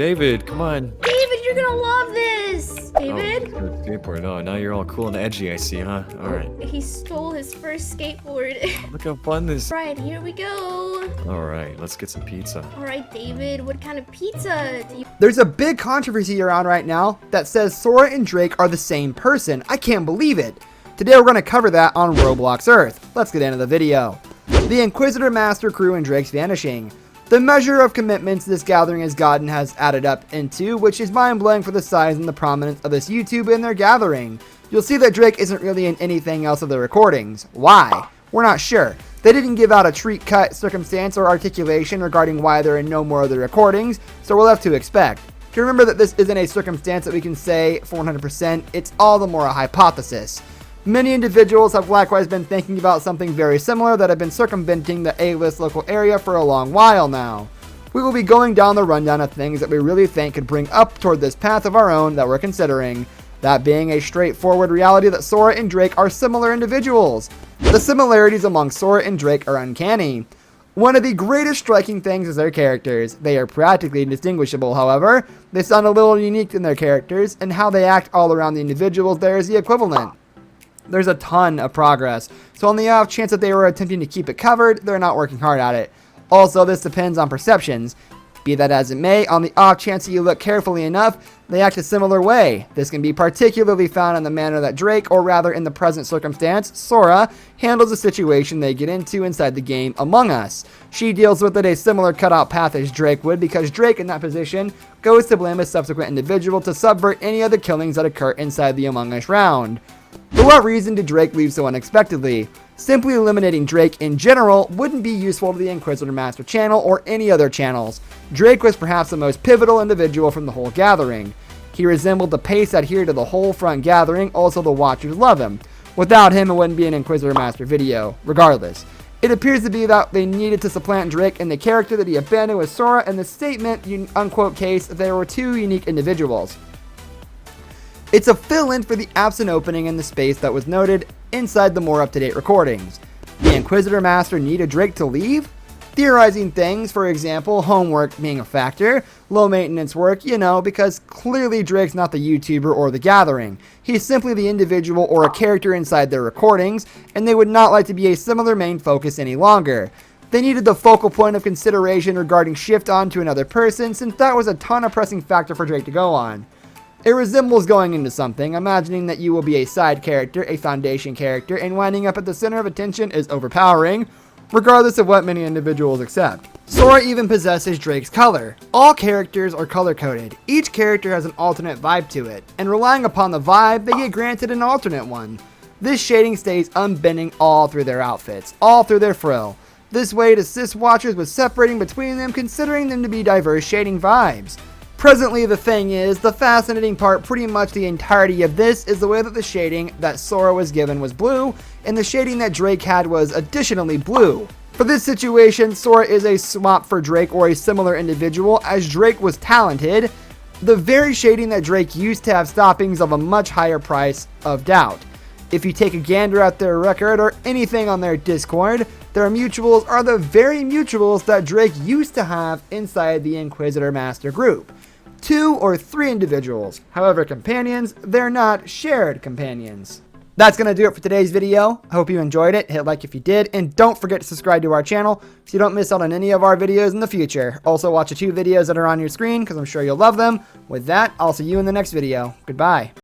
David, come on. David, you're gonna love this. David? Oh, skateboard. Oh, now you're all cool and edgy, I see, huh? Alright. He stole his first skateboard. Look how fun this. Right, here we go. Alright, let's get some pizza. Alright, David, what kind of pizza do you... There's a big controversy around right now that says Sora and Drake are the same person. I can't believe it. Today we're going to cover that on Roblox Earth. Let's get into the video. The Inquisitormaster crew and Drake's vanishing. The measure of commitments this gathering has gotten has added up into, which is mind-blowing for the size and the prominence of this YouTube in their gathering. You'll see that Drake isn't really in anything else of the recordings. Why? We're not sure. They didn't give out a treat cut, circumstance, or articulation regarding why they're in no more of the recordings, so we'll have to expect. To remember that this isn't a circumstance that we can say for 100%, it's all the more a hypothesis. Many individuals have likewise been thinking about something very similar that have been circumventing the A-list local area for a long while now. We will be going down the rundown of things that we really think could bring up toward this path of our own that we're considering. That being a straightforward reality that Sora and Drake are similar individuals. The similarities among Sora and Drake are uncanny. One of the greatest striking things is their characters. They are practically indistinguishable, however. They sound a little unique in their characters, and how they act all around the individuals there is the equivalent. There's a ton of progress, so on the off chance that they were attempting to keep it covered, they're not working hard at it. Also, this depends on perceptions. Be that as it may, on the off chance that you look carefully enough, they act a similar way. This can be particularly found in the manner that Drake, or rather in the present circumstance, Sora, handles the situation they get into inside the game Among Us. She deals with it a similar cutout path as Drake would, because Drake in that position goes to blame a subsequent individual to subvert any of the killings that occur inside the Among Us round. For what reason did Drake leave so unexpectedly? Simply eliminating Drake in general wouldn't be useful to the Inquisitormaster channel or any other channels. Drake was perhaps the most pivotal individual from the whole gathering. He resembled the pace adhered to the whole front gathering, also the watchers love him. Without him, it wouldn't be an Inquisitormaster video. Regardless, it appears to be that they needed to supplant Drake in the character that he abandoned with Sora, and the statement, unquote case, there were two unique individuals. It's a fill-in for the absent opening in the space that was noted inside the more up-to-date recordings. The Inquisitormaster needed Drake to leave? Theorizing things, for example, homework being a factor, low-maintenance work, because clearly Drake's not the YouTuber or the gathering. He's simply the individual or a character inside their recordings, and they would not like to be a similar main focus any longer. They needed the focal point of consideration regarding shift on to another person, since that was a ton of pressing factor for Drake to go on. It resembles going into something, imagining that you will be a side character, a foundation character, and winding up at the center of attention is overpowering, regardless of what many individuals accept. Sora even possesses Drake's color. All characters are color-coded. Each character has an alternate vibe to it, and relying upon the vibe, they get granted an alternate one. This shading stays unbending all through their outfits, all through their frill. This way it assists watchers with separating between them, considering them to be diverse shading vibes. Presently, the thing is, the fascinating part, pretty much the entirety of this, is the way that the shading that Sora was given was blue, and the shading that Drake had was additionally blue. For this situation, Sora is a swap for Drake or a similar individual, as Drake was talented, the very shading that Drake used to have stoppings of a much higher price of doubt. If you take a gander at their record or anything on their Discord, their mutuals are the very mutuals that Drake used to have inside the Inquisitormaster group. 2 or 3 individuals. However, companions, they're not shared companions. That's going to do it for today's video. I hope you enjoyed it. Hit like if you did, and don't forget to subscribe to our channel so you don't miss out on any of our videos in the future. Also, watch the 2 videos that are on your screen because I'm sure you'll love them. With that, I'll see you in the next video. Goodbye.